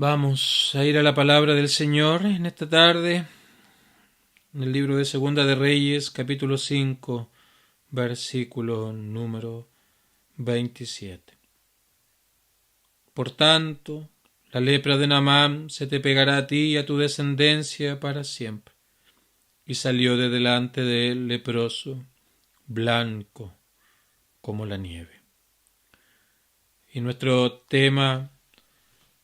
Vamos a ir a la palabra del Señor en esta tarde, en el libro de Segunda de Reyes, capítulo 5, versículo número 27. Por tanto, la lepra de Naamán se te pegará a ti y a tu descendencia para siempre. Y salió de delante de él leproso, blanco como la nieve. Y nuestro tema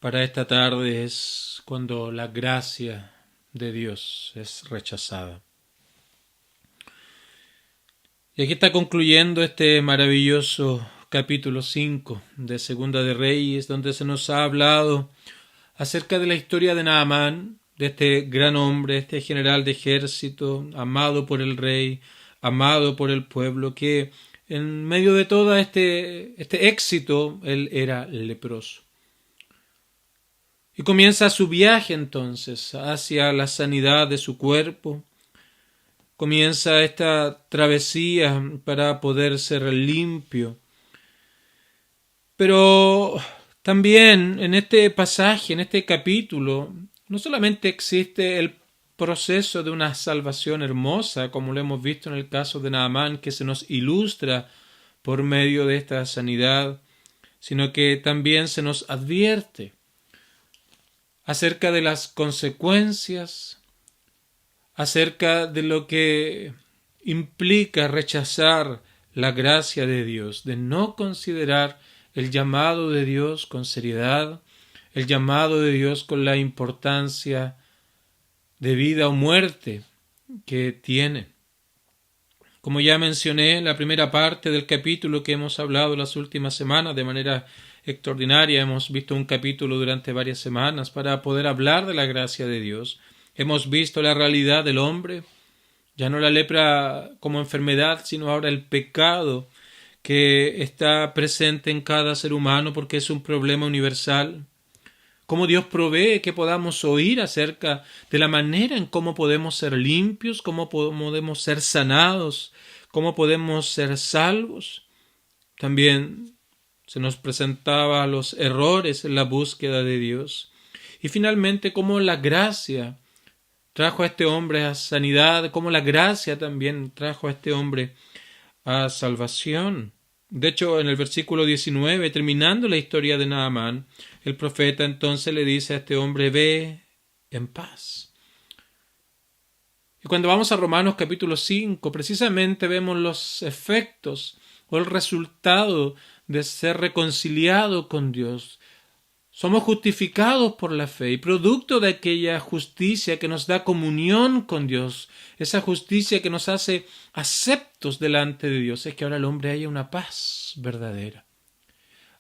para esta tarde es cuando la gracia de Dios es rechazada. Y aquí está concluyendo este maravilloso capítulo 5 de Segunda de Reyes, donde se nos ha hablado acerca de la historia de Naamán, de este gran hombre, este general de ejército, amado por el rey, amado por el pueblo, que en medio de todo este éxito, él era leproso. Y comienza su viaje entonces hacia la sanidad de su cuerpo. Comienza esta travesía para poder ser limpio. Pero también en este pasaje, en este capítulo, no solamente existe el proceso de una salvación hermosa, como lo hemos visto en el caso de Naamán, que se nos ilustra por medio de esta sanidad, sino que también se nos advierte acerca de las consecuencias, acerca de lo que implica rechazar la gracia de Dios, de no considerar el llamado de Dios con seriedad, el llamado de Dios con la importancia de vida o muerte que tiene. Como ya mencioné en la primera parte del capítulo que hemos hablado las últimas semanas de manera extraordinaria, hemos visto un capítulo durante varias semanas para poder hablar de la gracia de Dios. Hemos visto la realidad del hombre, ya no la lepra como enfermedad, sino ahora el pecado que está presente en cada ser humano porque es un problema universal. Cómo Dios provee que podamos oír acerca de la manera en cómo podemos ser limpios, cómo podemos ser sanados, cómo podemos ser salvos. También se nos presentaba los errores en la búsqueda de Dios. Y finalmente cómo la gracia trajo a este hombre a sanidad, cómo la gracia también trajo a este hombre a salvación. De hecho, en el versículo 19, terminando la historia de Naamán, el profeta entonces le dice a este hombre: ve en paz. Y cuando vamos a Romanos capítulo 5, precisamente vemos los efectos o el resultado de ser reconciliado con Dios. Somos justificados por la fe y producto de aquella justicia que nos da comunión con Dios, esa justicia que nos hace aceptos delante de Dios, es que ahora el hombre haya una paz verdadera,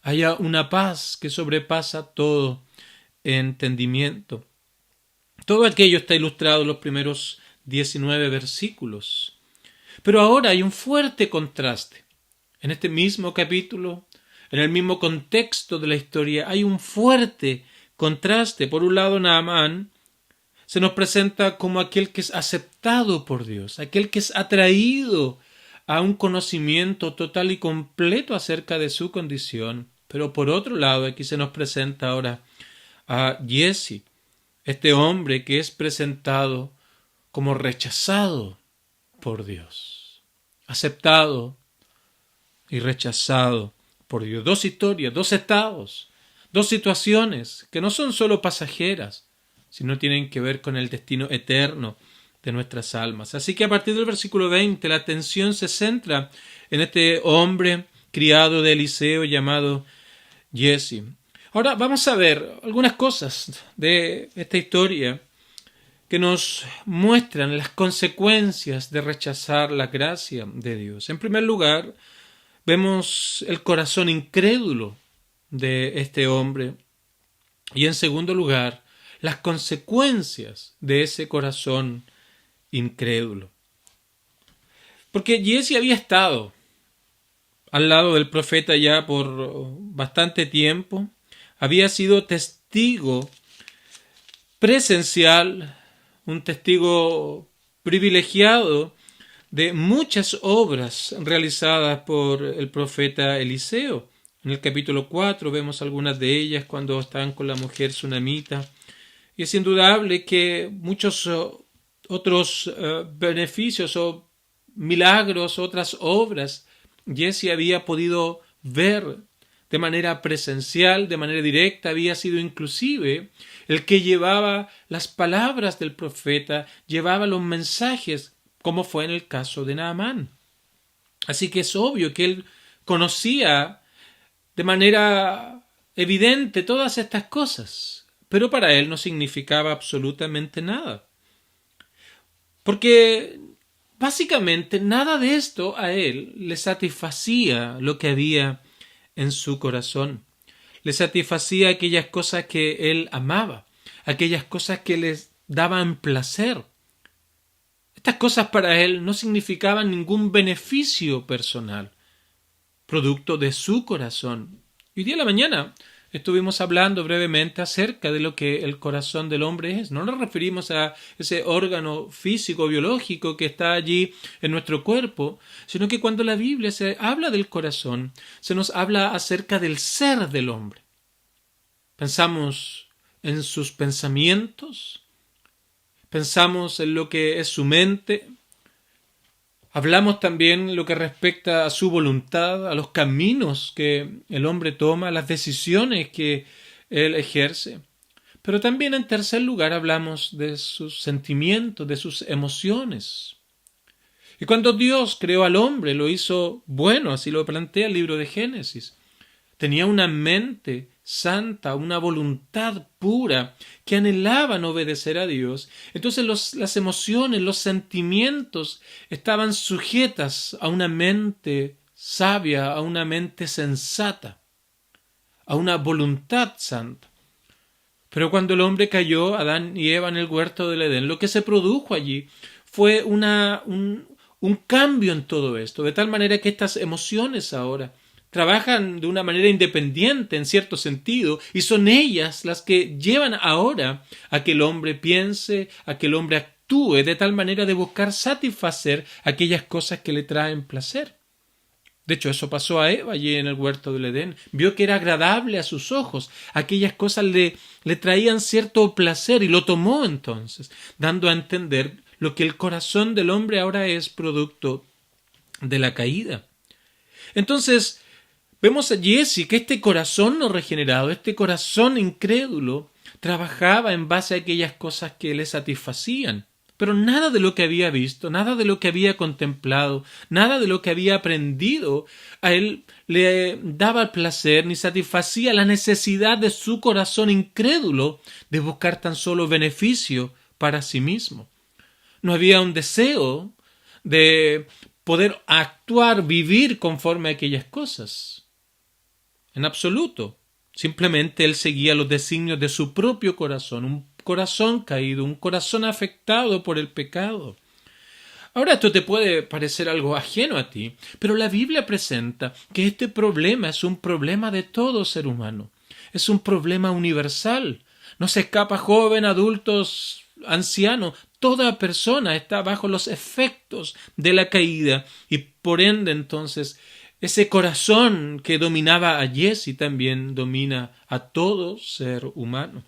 haya una paz que sobrepasa todo entendimiento. Todo aquello está ilustrado en los primeros 19 versículos. Pero ahora hay un fuerte contraste. En este mismo capítulo, en el mismo contexto de la historia, hay un fuerte contraste. Por un lado, Naamán se nos presenta como aquel que es aceptado por Dios, aquel que es atraído a un conocimiento total y completo acerca de su condición. Pero por otro lado, aquí se nos presenta ahora a Giezi, este hombre que es presentado como rechazado por Dios, aceptado y rechazado por Dios. Dos historias, dos estados, dos situaciones que no son solo pasajeras, sino tienen que ver con el destino eterno de nuestras almas. Así que a partir del versículo 20 la atención se centra en este hombre criado de Eliseo llamado Giezi. Ahora vamos a ver algunas cosas de esta historia que nos muestran las consecuencias de rechazar la gracia de Dios. En primer lugar, vemos el corazón incrédulo de este hombre y en segundo lugar, las consecuencias de ese corazón incrédulo. Porque Giezi había estado al lado del profeta ya por bastante tiempo, había sido testigo presencial, un testigo privilegiado de muchas obras realizadas por el profeta Eliseo En el capítulo 4 vemos algunas de ellas cuando están con la mujer sunamita. Y es indudable que muchos otros beneficios o milagros, otras obras, Giezi había podido ver de manera presencial, de manera directa, había sido inclusive el que llevaba las palabras del profeta, llevaba los mensajes, como fue en el caso de Naamán. Así que es obvio que él conocía de manera evidente todas estas cosas, pero para él no significaba absolutamente nada. Porque básicamente nada de esto a él le satisfacía lo que había en su corazón. Le satisfacía aquellas cosas que él amaba, aquellas cosas que les daban placer. Estas cosas para él no significaban ningún beneficio personal, producto de su corazón. Y hoy día en la mañana estuvimos hablando brevemente acerca de lo que el corazón del hombre es. No nos referimos a ese órgano físico, biológico que está allí en nuestro cuerpo, sino que cuando la Biblia se habla del corazón, se nos habla acerca del ser del hombre. Pensamos en sus pensamientos, pensamos en lo que es su mente, hablamos también lo que respecta a su voluntad, a los caminos que el hombre toma, a las decisiones que él ejerce. Pero también en tercer lugar hablamos de sus sentimientos, de sus emociones. Y cuando Dios creó al hombre, lo hizo bueno, así lo plantea el libro de Génesis. Tenía una mente santa, una voluntad pura, que anhelaban obedecer a Dios. Entonces las emociones, los sentimientos estaban sujetas a una mente sabia, a una mente sensata, a una voluntad santa. Pero cuando el hombre cayó, Adán y Eva en el huerto del Edén, lo que se produjo allí fue un cambio en todo esto, de tal manera que estas emociones ahora trabajan de una manera independiente en cierto sentido, y son ellas las que llevan ahora a que el hombre piense, a que el hombre actúe de tal manera de buscar satisfacer aquellas cosas que le traen placer. De hecho, eso pasó a Eva allí en el huerto del Edén. Vio que era agradable a sus ojos, aquellas cosas le traían cierto placer y lo tomó entonces, dando a entender lo que el corazón del hombre ahora es producto de la caída. Entonces, vemos a Giezi que este corazón no regenerado, este corazón incrédulo, trabajaba en base a aquellas cosas que le satisfacían. Pero nada de lo que había visto, nada de lo que había contemplado, nada de lo que había aprendido, a él le daba placer ni satisfacía la necesidad de su corazón incrédulo de buscar tan solo beneficio para sí mismo. No había un deseo de poder actuar, vivir conforme a aquellas cosas. En absoluto. Simplemente él seguía los designios de su propio corazón, un corazón caído, un corazón afectado por el pecado. Ahora esto te puede parecer algo ajeno a ti, pero la Biblia presenta que este problema es un problema de todo ser humano. Es un problema universal. No se escapa joven, adultos, anciano. Toda persona está bajo los efectos de la caída y por ende entonces ese corazón que dominaba a Giezi también domina a todo ser humano.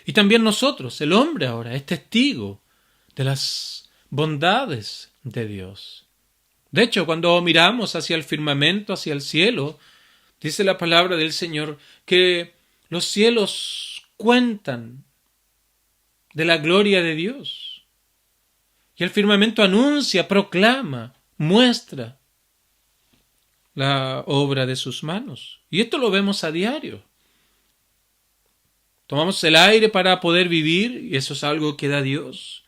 Y también nosotros, el hombre ahora, es testigo de las bondades de Dios. De hecho, cuando miramos hacia el firmamento, hacia el cielo, dice la palabra del Señor que los cielos cuentan de la gloria de Dios. Y el firmamento anuncia, proclama, muestra la obra de sus manos. Y esto lo vemos a diario. Tomamos el aire para poder vivir y eso es algo que da Dios.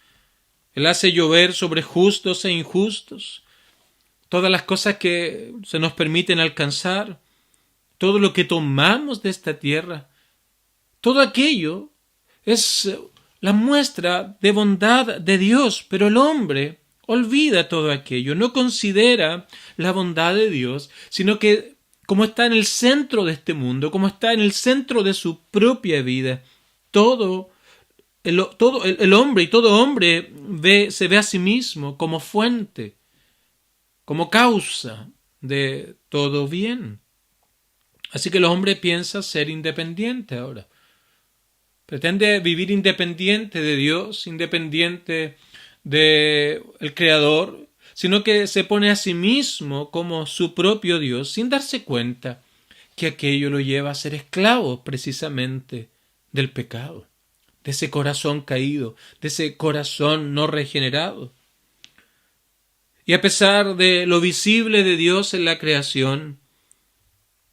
Él hace llover sobre justos e injustos. Todas las cosas que se nos permiten alcanzar, todo lo que tomamos de esta tierra, todo aquello es la muestra de bondad de Dios, pero el hombre olvida todo aquello, no considera la bondad de Dios, sino que como está en el centro de este mundo, como está en el centro de su propia vida, el hombre y todo hombre se ve a sí mismo como fuente, como causa de todo bien. Así que el hombre piensa ser independiente ahora. Pretende vivir independiente de Dios, independiente del Creador, sino que se pone a sí mismo como su propio Dios, sin darse cuenta que aquello lo lleva a ser esclavo precisamente del pecado, de ese corazón caído, de ese corazón no regenerado. Y a pesar de lo visible de Dios en la creación,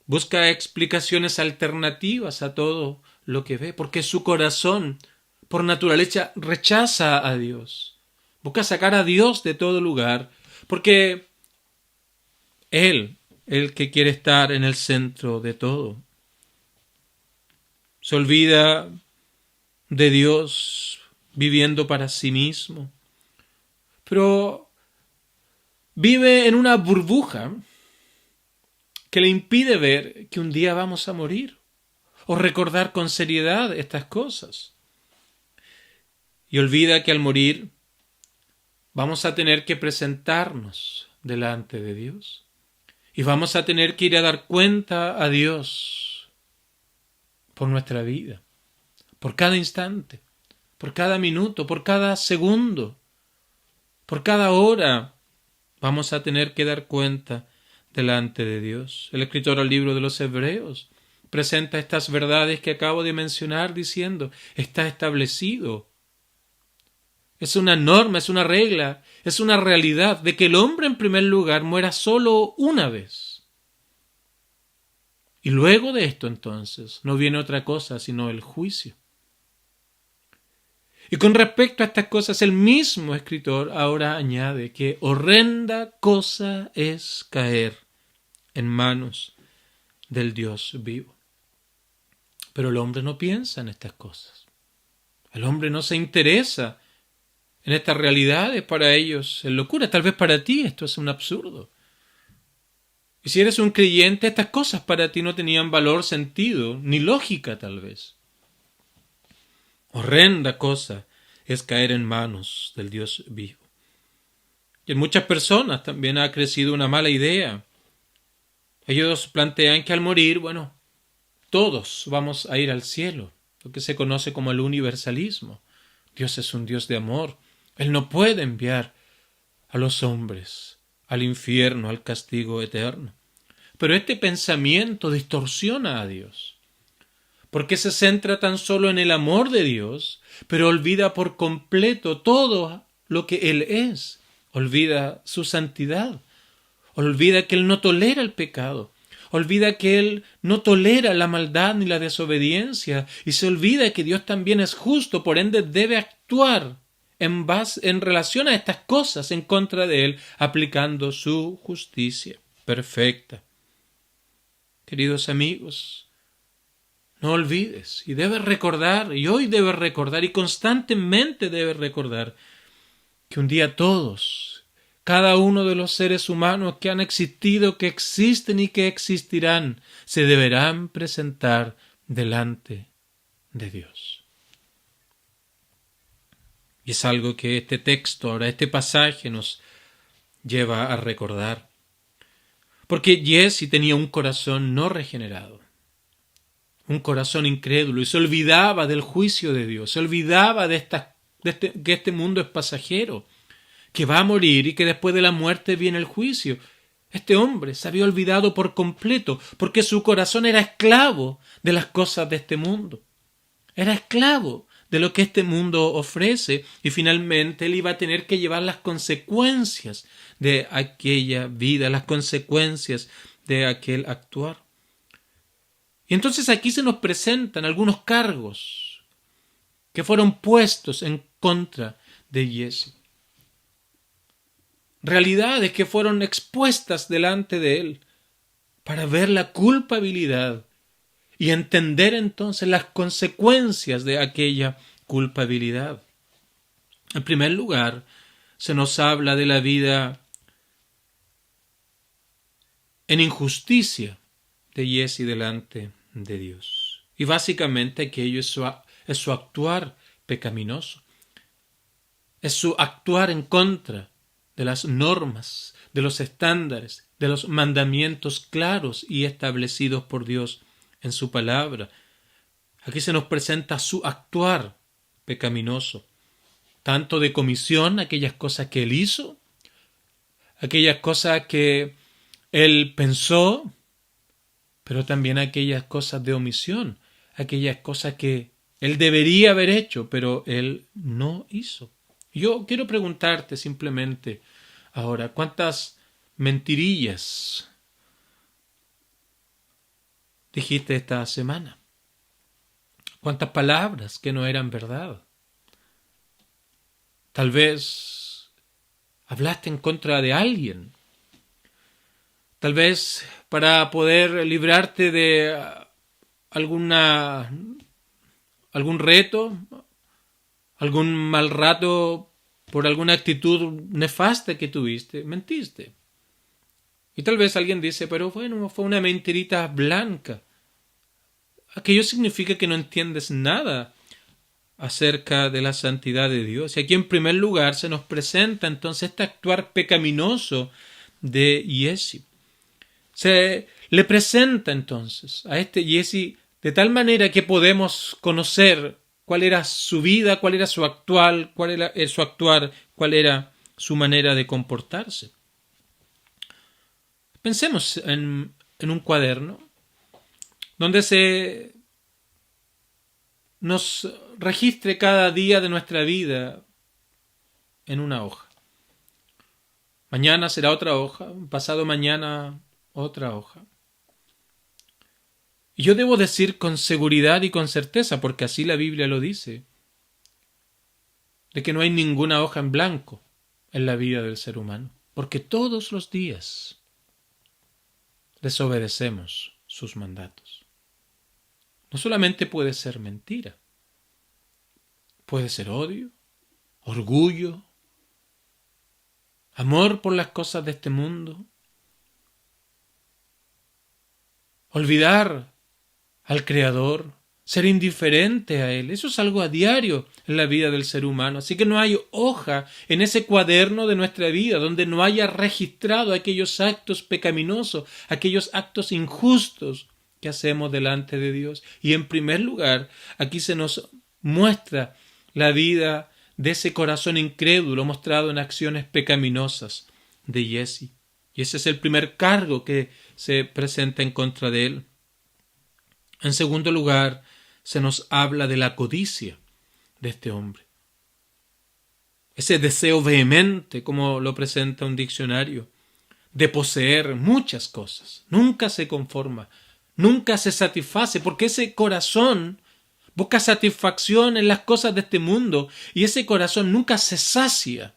busca explicaciones alternativas a todo lo que ve, porque su corazón, por naturaleza, rechaza a Dios. Busca sacar a Dios de todo lugar, porque Él, el que quiere estar en el centro de todo. Se olvida de Dios viviendo para sí mismo, pero vive en una burbuja que le impide ver que un día vamos a morir o recordar con seriedad estas cosas. Y olvida que al morir vamos a tener que presentarnos delante de Dios y vamos a tener que ir a dar cuenta a Dios por nuestra vida, por cada instante, por cada minuto, por cada segundo, por cada hora. Vamos a tener que dar cuenta delante de Dios. El escritor al libro de los Hebreos presenta estas verdades que acabo de mencionar diciendo, está establecido. Es una norma, es una regla, es una realidad de que el hombre en primer lugar muera solo una vez. Y luego de esto entonces no viene otra cosa sino el juicio. Y con respecto a estas cosas, el mismo escritor ahora añade que horrenda cosa es caer en manos del Dios vivo. Pero el hombre no piensa en estas cosas. El hombre no se interesa en estas realidades. Para ellos es locura. Tal vez para ti esto es un absurdo. Y si eres un creyente, estas cosas para ti no tenían valor, sentido, ni lógica tal vez. Horrenda cosa es caer en manos del Dios vivo. Y en muchas personas también ha crecido una mala idea. Ellos plantean que al morir, todos vamos a ir al cielo, lo que se conoce como el universalismo. Dios es un Dios de amor. Él no puede enviar a los hombres al infierno, al castigo eterno. Pero este pensamiento distorsiona a Dios, porque se centra tan solo en el amor de Dios, pero olvida por completo todo lo que Él es. Olvida su santidad, olvida que Él no tolera el pecado, olvida que Él no tolera la maldad ni la desobediencia, y se olvida que Dios también es justo, por ende debe actuar en relación a estas cosas en contra de Él, aplicando su justicia perfecta. Queridos amigos, no olvides, y debes recordar, y hoy debes recordar, y constantemente debes recordar, que un día todos, cada uno de los seres humanos que han existido, que existen y que existirán, se deberán presentar delante de Dios. Y es algo que este texto, ahora este pasaje nos lleva a recordar. Porque Jesse tenía un corazón no regenerado, un corazón incrédulo, y se olvidaba del juicio de Dios, se olvidaba que este mundo es pasajero, que va a morir y que después de la muerte viene el juicio. Este hombre se había olvidado por completo, porque su corazón era esclavo de las cosas de este mundo. Era esclavo de lo que este mundo ofrece, y finalmente él iba a tener que llevar las consecuencias de aquella vida, las consecuencias de aquel actuar. Y entonces aquí se nos presentan algunos cargos que fueron puestos en contra de Jesse. Realidades que fueron expuestas delante de él para ver la culpabilidad y entender entonces las consecuencias de aquella culpabilidad. En primer lugar, se nos habla de la vida en injusticia de Jesse delante de Dios. Y básicamente aquello es su actuar pecaminoso. Es su actuar en contra de las normas, de los estándares, de los mandamientos claros y establecidos por Dios en su palabra. Aquí se nos presenta su actuar pecaminoso, tanto de comisión, aquellas cosas que él hizo, aquellas cosas que él pensó, pero también aquellas cosas de omisión, aquellas cosas que él debería haber hecho, pero él no hizo. Yo quiero preguntarte simplemente ahora, ¿cuántas mentirillas dijiste esta semana? ¿Cuántas palabras que no eran verdad? Tal vez hablaste en contra de alguien. Tal vez para poder librarte de algún reto, algún mal rato, por alguna actitud nefasta que tuviste, mentiste. Y tal vez alguien dice, pero bueno, fue una mentirita blanca. Aquello significa que no entiendes nada acerca de la santidad de Dios. Y aquí en primer lugar se nos presenta entonces este actuar pecaminoso de Giezi. Se le presenta entonces a este Giezi de tal manera que podemos conocer cuál era su vida, cuál era su actual, cuál era su actuar, cuál era su manera de comportarse. Pensemos en un cuaderno donde se nos registre cada día de nuestra vida en una hoja. Mañana será otra hoja, pasado mañana otra hoja. Y yo debo decir con seguridad y con certeza, porque así la Biblia lo dice, de que no hay ninguna hoja en blanco en la vida del ser humano, porque todos los días desobedecemos sus mandatos. No solamente puede ser mentira, puede ser odio, orgullo, amor por las cosas de este mundo, olvidar al Creador, ser indiferente a Él. Eso es algo a diario en la vida del ser humano. Así que no hay hoja en ese cuaderno de nuestra vida donde no haya registrado aquellos actos pecaminosos, aquellos actos injustos que hacemos delante de Dios. Y en primer lugar, aquí se nos muestra la vida de ese corazón incrédulo mostrado en acciones pecaminosas de Giezi. Y ese es el primer cargo que se presenta en contra de él. En segundo lugar, se nos habla de la codicia de este hombre. Ese deseo vehemente, como lo presenta un diccionario, de poseer muchas cosas. Nunca se conforma, nunca se satisface, porque ese corazón busca satisfacción en las cosas de este mundo y ese corazón nunca se sacia.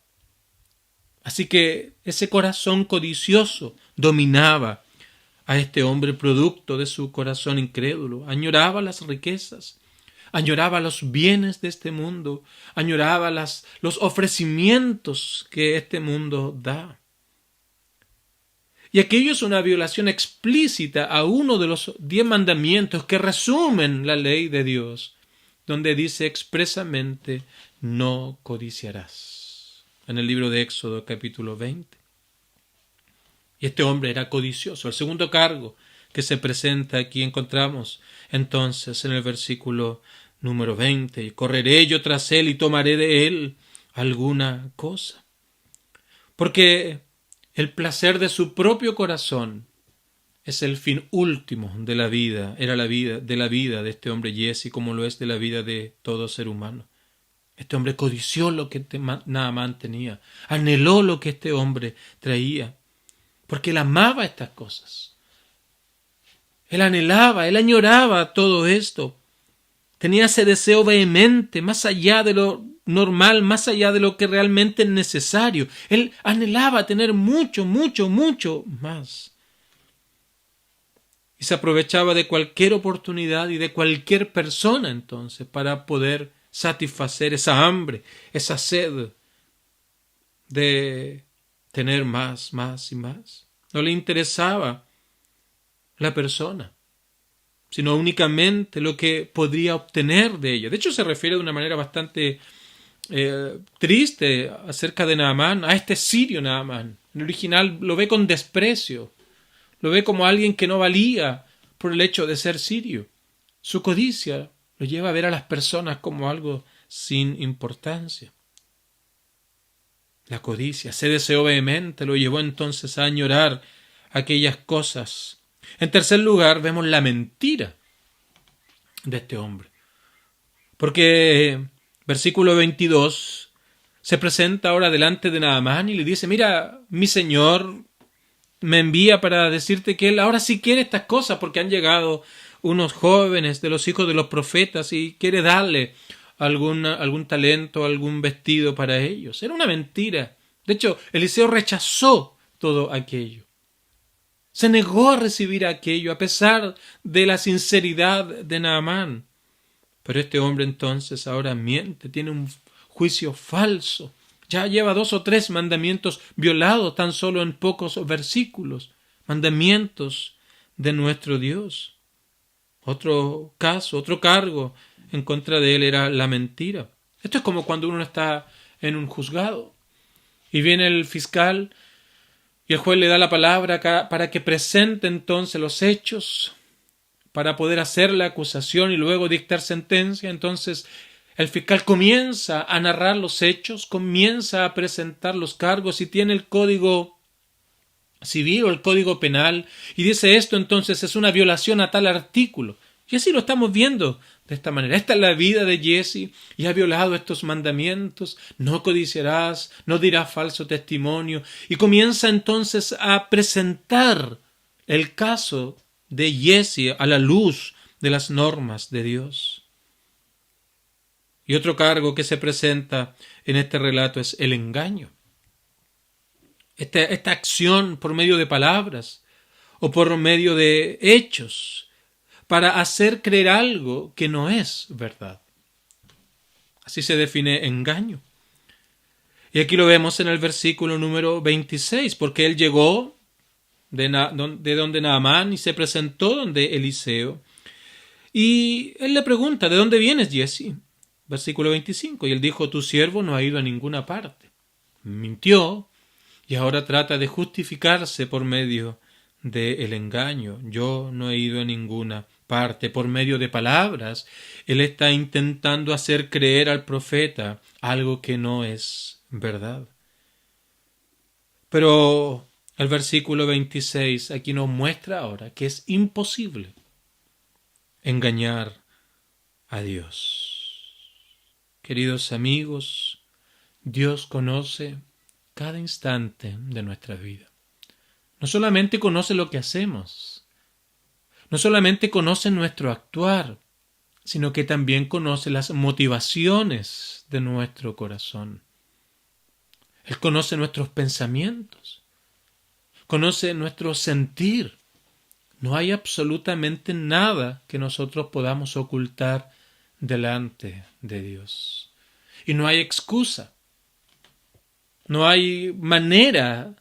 Así que ese corazón codicioso dominaba a este hombre producto de su corazón incrédulo. Añoraba las riquezas, añoraba los bienes de este mundo, añoraba los ofrecimientos que este mundo da. Y aquello es una violación explícita a uno de los 10 mandamientos que resumen la ley de Dios, donde dice expresamente, no codiciarás, en el libro de Éxodo capítulo 20. Y este hombre era codicioso. El segundo cargo que se presenta aquí encontramos entonces en el versículo número 20. Y correré yo tras él y tomaré de él alguna cosa. Porque el placer de su propio corazón es el fin último de la vida. Era la vida de este hombre Giezi, como lo es de la vida de todo ser humano. Este hombre codició lo que Naamán tenía. Anheló lo que este hombre traía. Porque él amaba estas cosas. Él anhelaba, él añoraba todo esto. Tenía ese deseo vehemente, más allá de lo normal, más allá de lo que realmente es necesario. Él anhelaba tener mucho, mucho, mucho más. Y se aprovechaba de cualquier oportunidad y de cualquier persona entonces para poder satisfacer esa hambre, esa sed de tener más, más y más. No le interesaba la persona, sino únicamente lo que podría obtener de ella. De hecho, se refiere de una manera bastante triste acerca de Naamán, a este sirio Naamán. En el original lo ve con desprecio, lo ve como alguien que no valía por el hecho de ser sirio. Su codicia lo lleva a ver a las personas como algo sin importancia. La codicia, ese deseo vehemente, lo llevó entonces a añorar aquellas cosas. En tercer lugar, vemos la mentira de este hombre. Porque versículo 22 se presenta ahora delante de Naamán y le dice: mira, mi señor me envía para decirte que él ahora sí quiere estas cosas, porque han llegado unos jóvenes de los hijos de los profetas y quiere darle algún talento, algún vestido para ellos. Era una mentira. De hecho, Eliseo rechazó todo aquello. Se negó a recibir aquello a pesar de la sinceridad de Naamán. Pero este hombre entonces ahora miente, tiene un juicio falso. Ya lleva 2 o 3 mandamientos violados tan solo en pocos versículos. Mandamientos de nuestro Dios. Otro caso, otro cargo en contra de él era la mentira. Esto es como cuando uno está en un juzgado y viene el fiscal y el juez le da la palabra para que presente entonces los hechos, para poder hacer la acusación y luego dictar sentencia. Entonces el fiscal comienza a narrar los hechos, comienza a presentar los cargos y tiene el código civil o el código penal y dice esto entonces es una violación a tal artículo. Y así lo estamos viendo de esta manera. Esta es la vida de Jesse y ha violado estos mandamientos. No codiciarás, no dirás falso testimonio. Y comienza entonces a presentar el caso de Jesse a la luz de las normas de Dios. Y otro cargo que se presenta en este relato es el engaño. Esta acción por medio de palabras o por medio de hechos para hacer creer algo que no es verdad. Así se define engaño. Y aquí lo vemos en el versículo número 26, porque él llegó de donde Naamán y se presentó donde Eliseo. Y él le pregunta: ¿de dónde vienes, Jesse? Versículo 25, y él dijo: tu siervo no ha ido a ninguna parte. Mintió y ahora trata de justificarse por medio del engaño. Yo no he ido a ninguna parte. Por medio de palabras, él está intentando hacer creer al profeta algo que no es verdad. Pero el versículo 26 aquí nos muestra ahora que es imposible engañar a Dios. Queridos amigos, Dios conoce cada instante de nuestra vida. No solamente conoce lo que hacemos, no solamente conoce nuestro actuar, sino que también conoce las motivaciones de nuestro corazón. Él conoce nuestros pensamientos, conoce nuestro sentir. No hay absolutamente nada que nosotros podamos ocultar delante de Dios. Y no hay excusa. No hay manera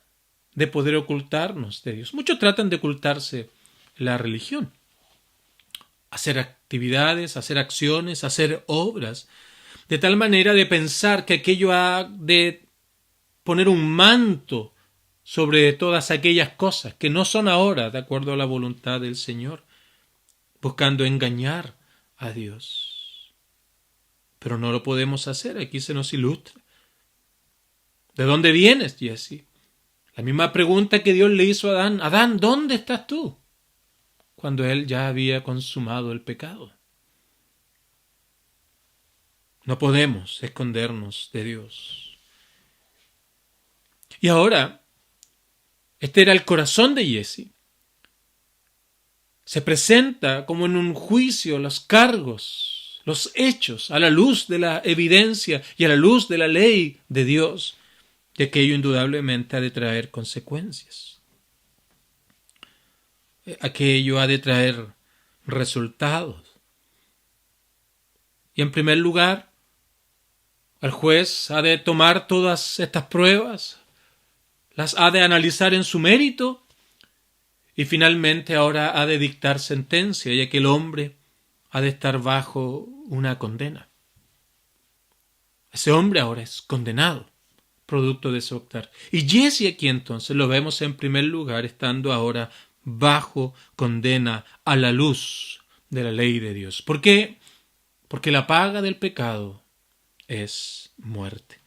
de poder ocultarnos de Dios. Muchos tratan de ocultarse la religión. Hacer actividades, hacer acciones, hacer obras, de tal manera de pensar que aquello ha de poner un manto sobre todas aquellas cosas que no son ahora de acuerdo a la voluntad del Señor, buscando engañar a Dios. Pero no lo podemos hacer, aquí se nos ilustra. ¿De dónde vienes, Jesse? La misma pregunta que Dios le hizo a Adán. Adán, ¿dónde estás tú? Cuando él ya había consumado el pecado. No podemos escondernos de Dios. Y ahora, este era el corazón de Jesse. Se presenta como en un juicio los cargos, los hechos, a la luz de la evidencia y a la luz de la ley de Dios, y aquello indudablemente ha de traer consecuencias. Aquello ha de traer resultados. Y en primer lugar, el juez ha de tomar todas estas pruebas, las ha de analizar en su mérito y finalmente ahora ha de dictar sentencia, y aquel hombre ha de estar bajo una condena. Ese hombre ahora es condenado, producto de ese optar. Y Jesse aquí entonces lo vemos en primer lugar estando ahora bajo condena a la luz de la ley de Dios. ¿Por qué? Porque la paga del pecado es muerte.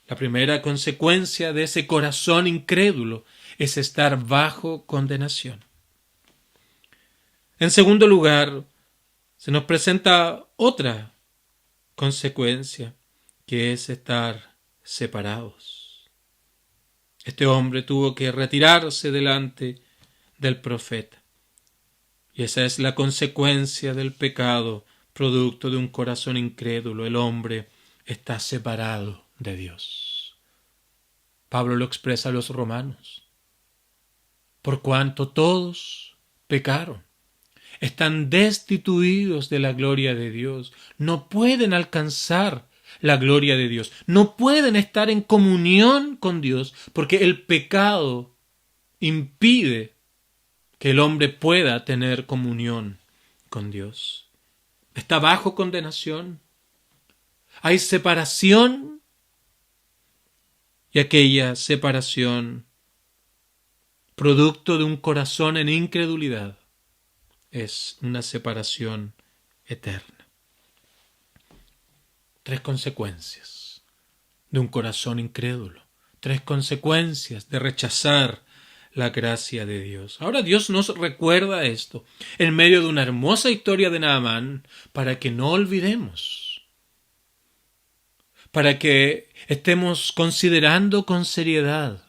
La primera consecuencia de ese corazón incrédulo es estar bajo condenación. En segundo lugar, se nos presenta otra consecuencia, que es estar separados. Este hombre tuvo que retirarse delante del profeta. Y esa es la consecuencia del pecado, producto de un corazón incrédulo. El hombre está separado de Dios. Pablo lo expresa a los romanos. Por cuanto todos pecaron, están destituidos de la gloria de Dios, no pueden alcanzar la gloria de Dios, no pueden estar en comunión con Dios, porque el pecado impide que el hombre pueda tener comunión con Dios. Está bajo condenación. Hay separación, y aquella separación, producto de un corazón en incredulidad, es una separación eterna. 3 consecuencias de un corazón incrédulo. 3 consecuencias de rechazar la gracia de Dios. Ahora Dios nos recuerda esto en medio de una hermosa historia de Naamán para que no olvidemos, para que estemos considerando con seriedad,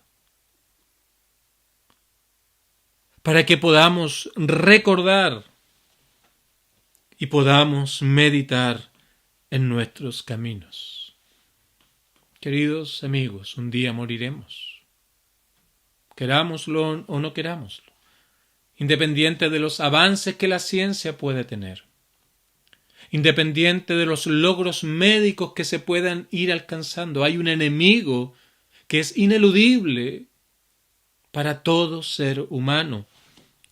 para que podamos recordar y podamos meditar en nuestros caminos. Queridos amigos, un día moriremos, querámoslo o no querámoslo, independiente de los avances que la ciencia puede tener, independiente de los logros médicos que se puedan ir alcanzando. Hay un enemigo que es ineludible para todo ser humano,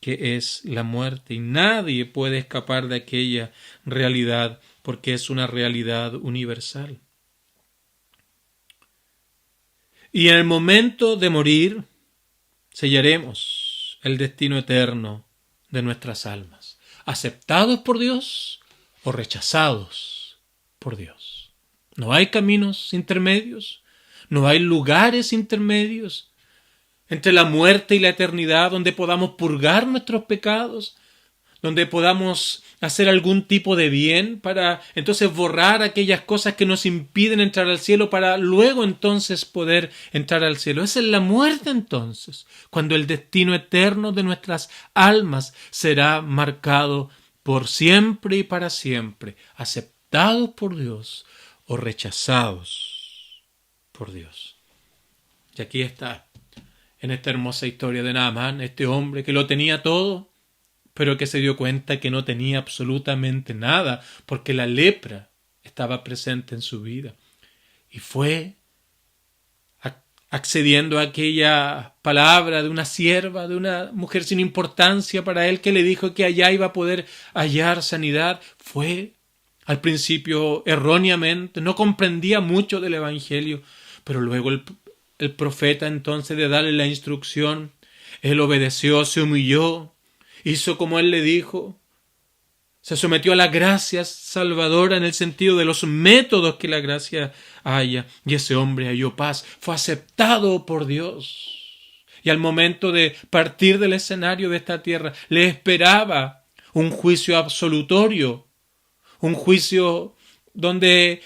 que es la muerte, y nadie puede escapar de aquella realidad porque es una realidad universal. Y en el momento de morir sellaremos el destino eterno de nuestras almas, aceptados por Dios o rechazados por Dios. No hay caminos intermedios, no hay lugares intermedios entre la muerte y la eternidad donde podamos purgar nuestros pecados, donde podamos hacer algún tipo de bien para entonces borrar aquellas cosas que nos impiden entrar al cielo para luego entonces poder entrar al cielo. Esa es la muerte entonces, cuando el destino eterno de nuestras almas será marcado por siempre y para siempre, aceptados por Dios o rechazados por Dios. Y aquí está, en esta hermosa historia de Naamán, este hombre que lo tenía todo, pero que se dio cuenta que no tenía absolutamente nada, porque la lepra estaba presente en su vida. Y fue accediendo a aquella palabra de una sierva, de una mujer sin importancia para él, que le dijo que allá iba a poder hallar sanidad. Fue al principio erróneamente, no comprendía mucho del Evangelio, pero luego el profeta entonces de darle la instrucción, él obedeció, se humilló, hizo como él le dijo, se sometió a la gracia salvadora en el sentido de los métodos que la gracia haya, y ese hombre halló paz, fue aceptado por Dios. Y al momento de partir del escenario de esta tierra, le esperaba un juicio absolutorio, un juicio donde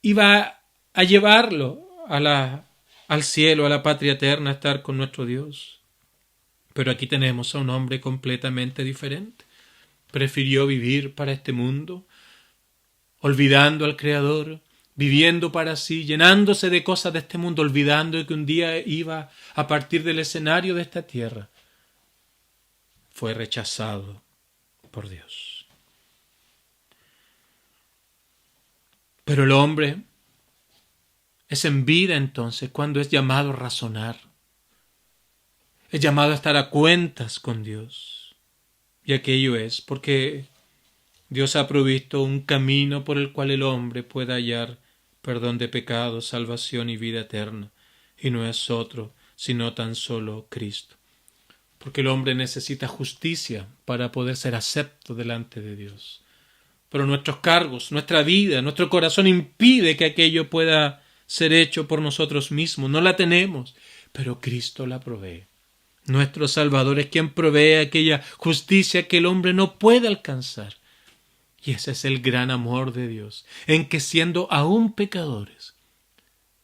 iba a llevarlo al cielo, a la patria eterna, a estar con nuestro Dios. Pero aquí tenemos a un hombre completamente diferente. Prefirió vivir para este mundo, olvidando al Creador, viviendo para sí, llenándose de cosas de este mundo, olvidando que un día iba a partir del escenario de esta tierra. Fue rechazado por Dios. Pero el hombre es en vida entonces cuando es llamado a razonar. Es llamado a estar a cuentas con Dios. Y aquello es porque Dios ha provisto un camino por el cual el hombre pueda hallar perdón de pecados, salvación y vida eterna, y no es otro, sino tan solo Cristo. Porque el hombre necesita justicia para poder ser acepto delante de Dios. Pero nuestros cargos, nuestra vida, nuestro corazón impide que aquello pueda ser hecho por nosotros mismos. No la tenemos, pero Cristo la provee. Nuestro Salvador es quien provee aquella justicia que el hombre no puede alcanzar. Y ese es el gran amor de Dios, en que siendo aún pecadores,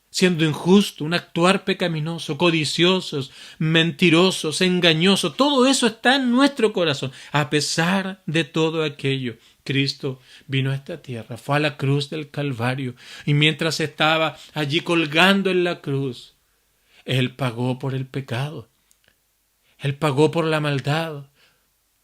siendo injusto, un actuar pecaminoso, codiciosos, mentirosos, engañosos, todo eso está en nuestro corazón. A pesar de todo aquello, Cristo vino a esta tierra, fue a la cruz del Calvario, y mientras estaba allí colgando en la cruz, Él pagó por el pecado, Él pagó por la maldad,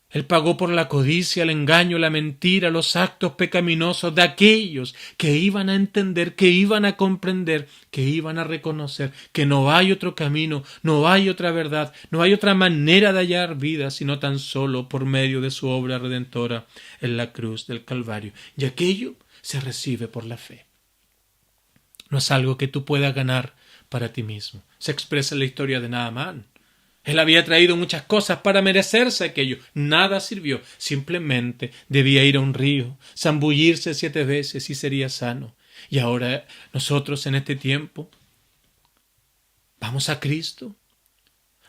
Él pagó por la codicia, el engaño, la mentira, los actos pecaminosos de aquellos que iban a entender, que iban a comprender, que iban a reconocer que no hay otro camino, no hay otra verdad, no hay otra manera de hallar vida, sino tan solo por medio de su obra redentora en la cruz del Calvario. Y aquello se recibe por la fe. No es algo que tú puedas ganar para ti mismo. Se expresa en la historia de Naamán. Él había traído muchas cosas para merecerse aquello. Nada sirvió. Simplemente debía ir a un río, zambullirse 7 veces y sería sano. Y ahora nosotros en este tiempo vamos a Cristo.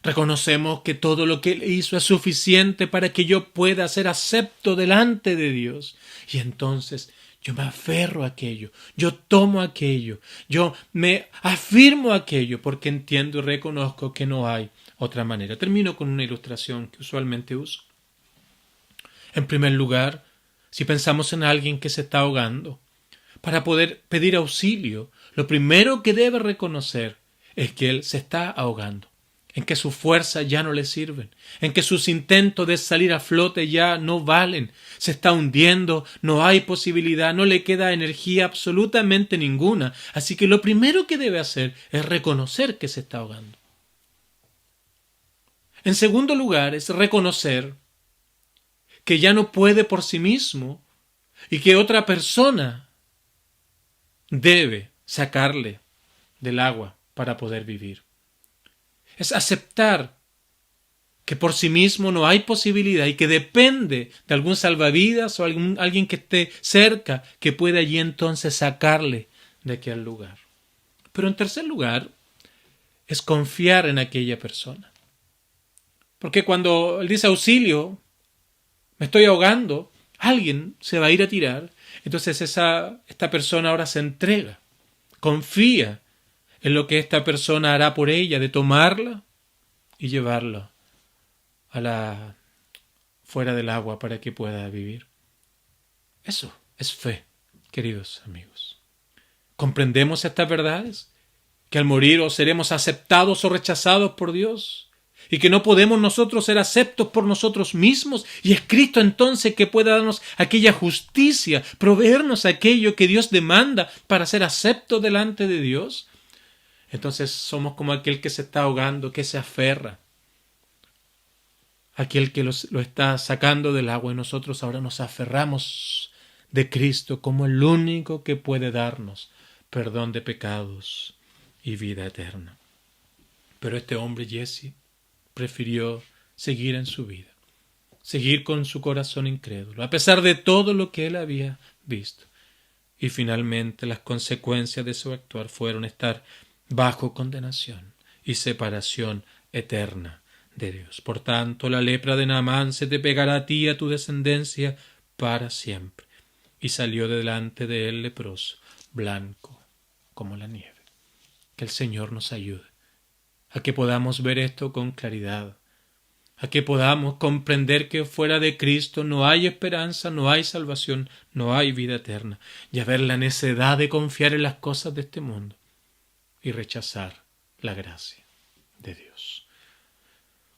Reconocemos que todo lo que Él hizo es suficiente para que yo pueda ser acepto delante de Dios. Y entonces yo me aferro a aquello, yo tomo aquello, yo me afirmo a aquello porque entiendo y reconozco que no hay otra manera. Termino con una ilustración que usualmente uso. En primer lugar, si pensamos en alguien que se está ahogando, para poder pedir auxilio, lo primero que debe reconocer es que él se está ahogando, en que sus fuerzas ya no le sirven, en que sus intentos de salir a flote ya no valen, se está hundiendo, no hay posibilidad, no le queda energía absolutamente ninguna, así que lo primero que debe hacer es reconocer que se está ahogando. En segundo lugar, es reconocer que ya no puede por sí mismo y que otra persona debe sacarle del agua para poder vivir. Es aceptar que por sí mismo no hay posibilidad y que depende de algún salvavidas o alguien que esté cerca que pueda allí entonces sacarle de aquel lugar. Pero en tercer lugar, es confiar en aquella persona. Porque cuando él dice auxilio, me estoy ahogando, alguien se va a ir a tirar. Entonces esta persona ahora se entrega, confía en lo que esta persona hará por ella, de tomarla y llevarla fuera del agua para que pueda vivir. Eso es fe, queridos amigos. ¿Comprendemos estas verdades? Que al morir o seremos aceptados o rechazados por Dios, y que no podemos nosotros ser aceptos por nosotros mismos, y es Cristo entonces que puede darnos aquella justicia, proveernos aquello que Dios demanda para ser aceptos delante de Dios. Entonces somos como aquel que se está ahogando, que se aferra, aquel que lo está sacando del agua, y nosotros ahora nos aferramos de Cristo como el único que puede darnos perdón de pecados y vida eterna. Pero este hombre, Jesse, prefirió seguir en su vida, seguir con su corazón incrédulo, a pesar de todo lo que él había visto. Y finalmente las consecuencias de su actuar fueron estar bajo condenación y separación eterna de Dios. Por tanto, la lepra de Naamán se te pegará a ti y a tu descendencia para siempre. Y salió delante de él leproso, blanco como la nieve. Que el Señor nos ayude a que podamos ver esto con claridad, a que podamos comprender que fuera de Cristo no hay esperanza, no hay salvación, no hay vida eterna, y a ver la necedad de confiar en las cosas de este mundo y rechazar la gracia de Dios.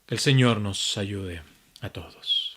Que el Señor nos ayude a todos.